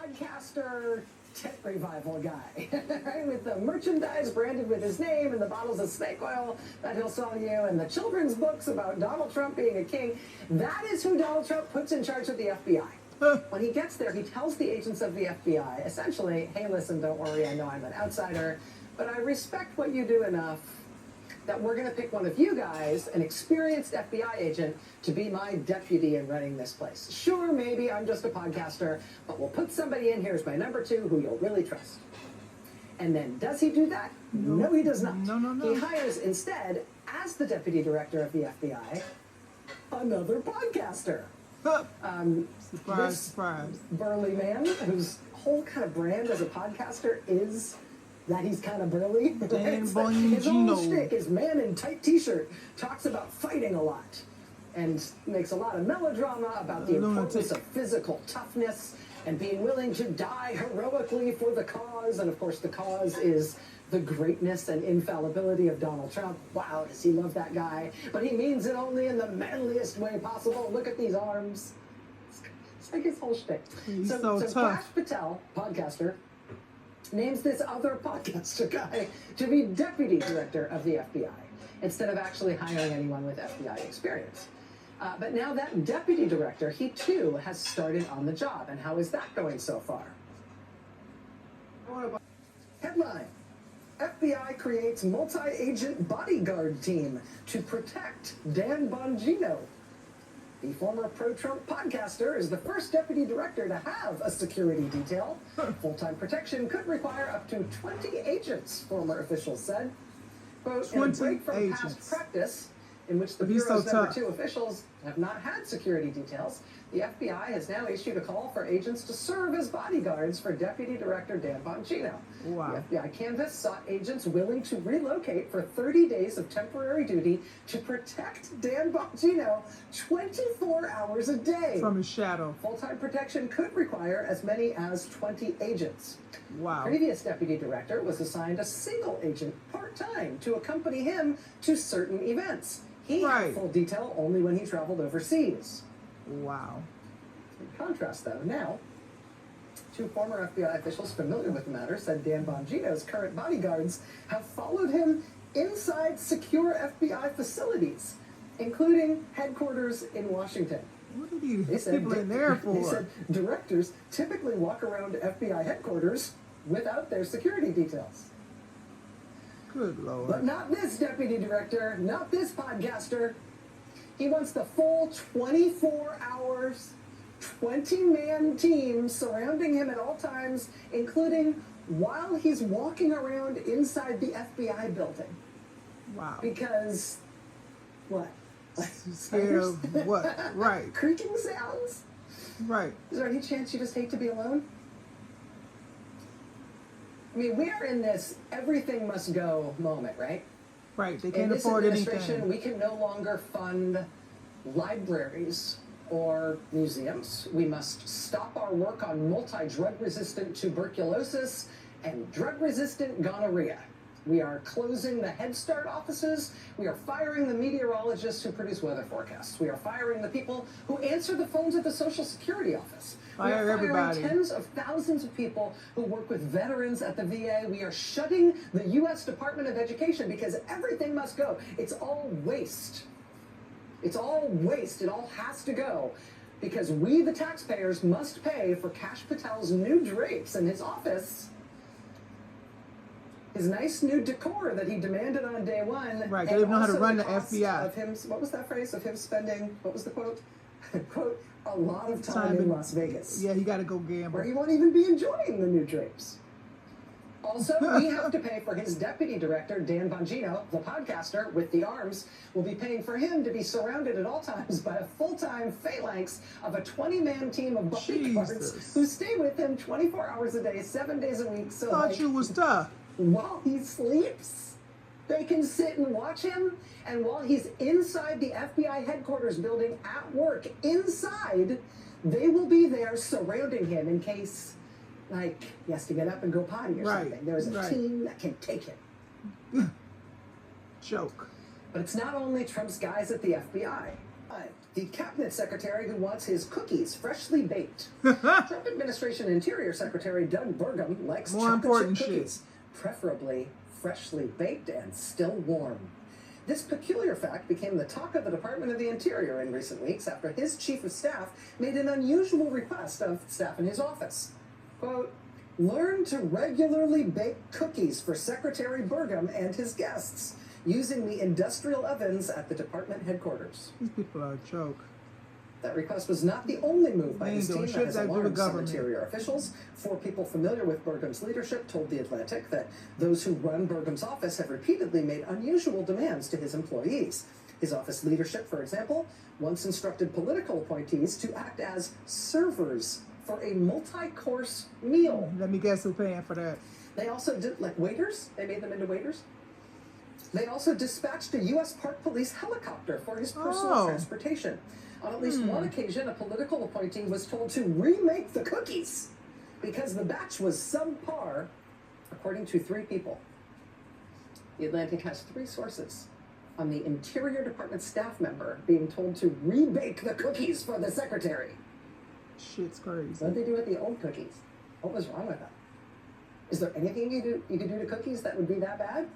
podcaster tent revival guy, right? With the merchandise branded with his name and the bottles of snake oil that he'll sell you and the children's books about Donald Trump being a king. That is who Donald Trump puts in charge of the FBI. When he gets there, he tells the agents of the FBI, essentially, hey, listen, don't worry, I know I'm an outsider, but I respect what you do enough that we're going to pick one of you guys, an experienced FBI agent, to be my deputy in running this place. Sure, maybe I'm just a podcaster, but we'll put somebody in here as my number two who you'll really trust. And then does he do that? No, he does not. No. He hires instead, as the deputy director of the FBI, another podcaster. Surprise. Burly man whose whole kind of brand as a podcaster is that he's kind of burly. Dan His Bongino. whole shtick is man in tight t-shirt, talks about fighting a lot, and makes a lot of melodrama about the importance of physical toughness and being willing to die heroically for the cause. And of course, the cause is the greatness and infallibility of Donald Trump. Wow, does he love that guy? But he means it only in the manliest way possible. Look at these arms. It's like his whole shtick. He's so Kash tough. Patel, podcaster, names this other podcaster guy to be deputy director of the FBI instead of actually hiring anyone with FBI experience. But now that deputy director, he too has started on the job. And how is that going so far? Headline: FBI creates multi-agent bodyguard team to protect Dan Bongino. The former pro-Trump podcaster is the first deputy director to have a security detail. Full-time protection could require up to 20 agents, former officials said. Quote, in a break from past practice, in which the Bureau's number two officials have not had security details, the FBI has now issued a call for agents to serve as bodyguards for Deputy Director Dan Bongino. Wow. The FBI canvass sought agents willing to relocate for 30 days of temporary duty to protect Dan Bongino 24 hours a day. From his shadow. Full-time protection could require as many as 20 agents. Wow. The previous deputy director was assigned a single agent part-time to accompany him to certain events. He had full detail only when he traveled overseas. Wow. In contrast, though, now, two former FBI officials familiar with the matter said Dan Bongino's current bodyguards have followed him inside secure FBI facilities, including headquarters in Washington. What are these people in there for? They said directors typically walk around FBI headquarters without their security details. Good Lord. But not this deputy director, not this podcaster. He wants the full 24 hours, 20-man team surrounding him at all times, including while he's walking around inside the FBI building. Wow. Because, what? Scared of what? Right. Creaking sounds? Right. Is there any chance you just hate to be alone? I mean, we are in this everything must go moment, right? Right. They can't afford anything. We can no longer fund libraries or museums. We must stop our work on multi-drug resistant tuberculosis and drug resistant gonorrhea. We are closing the Head Start offices. We are firing the meteorologists who produce weather forecasts. We are firing the people who answer the phones at the Social Security office. We are firing tens of thousands of people who work with veterans at the VA. We are shutting the U.S. Department of Education because everything must go. It's all waste. It's all waste. It all has to go because we, the taxpayers, must pay for Kash Patel's new drapes in his office. His nice new decor that he demanded on day one. Right, they don't know how to run the FBI. Of him, what was that phrase? Of him spending, what was the quote? Quote, a lot of time in Las Vegas. Yeah, he got to go gamble. Where he won't even be enjoying the new drapes. Also, we have to pay for his deputy director, Dan Bongino, the podcaster with the arms. We'll be paying for him to be surrounded at all times by a full-time phalanx of a 20-man team of bodyguards who stay with him 24 hours a day, 7 days a week. So Thought you was tough. While he sleeps, they can sit and watch him. And while he's inside the FBI headquarters building at work, inside, they will be there surrounding him in case, like, he has to get up and go potty or something. There's a team that can take him. Joke. But it's not only Trump's guys at the FBI. The cabinet secretary who wants his cookies freshly baked. Trump administration Interior Secretary Doug Burgum likes More chocolate important chip shit. cookies, preferably freshly baked and still warm. This peculiar fact became the talk of the Department of the Interior in recent weeks after his chief of staff made an unusual request of staff in his office. Quote, learn to regularly bake cookies for Secretary Burgum and his guests using the industrial ovens at the department headquarters. These people are a joke. That request was not the only move by They ain't his team doing that shit has that do with alarmed some government. Interior officials. 4 people familiar with Burgum's leadership told The Atlantic that those who run Burgum's office have repeatedly made unusual demands to his employees. His office leadership, for example, once instructed political appointees to act as servers for a multi-course meal. Let me guess who's paying for that. They also did, like waiters, they made them into waiters. They also dispatched a U.S. Park Police helicopter for his personal Oh. transportation. On at least one occasion, a political appointee was told to remake the cookies because the batch was subpar, according to 3 people. The Atlantic has 3 sources on the Interior Department staff member being told to rebake the cookies for the secretary. Shit's crazy. What did they do with the old cookies? What was wrong with them? Is there anything you could do to cookies that would be that bad?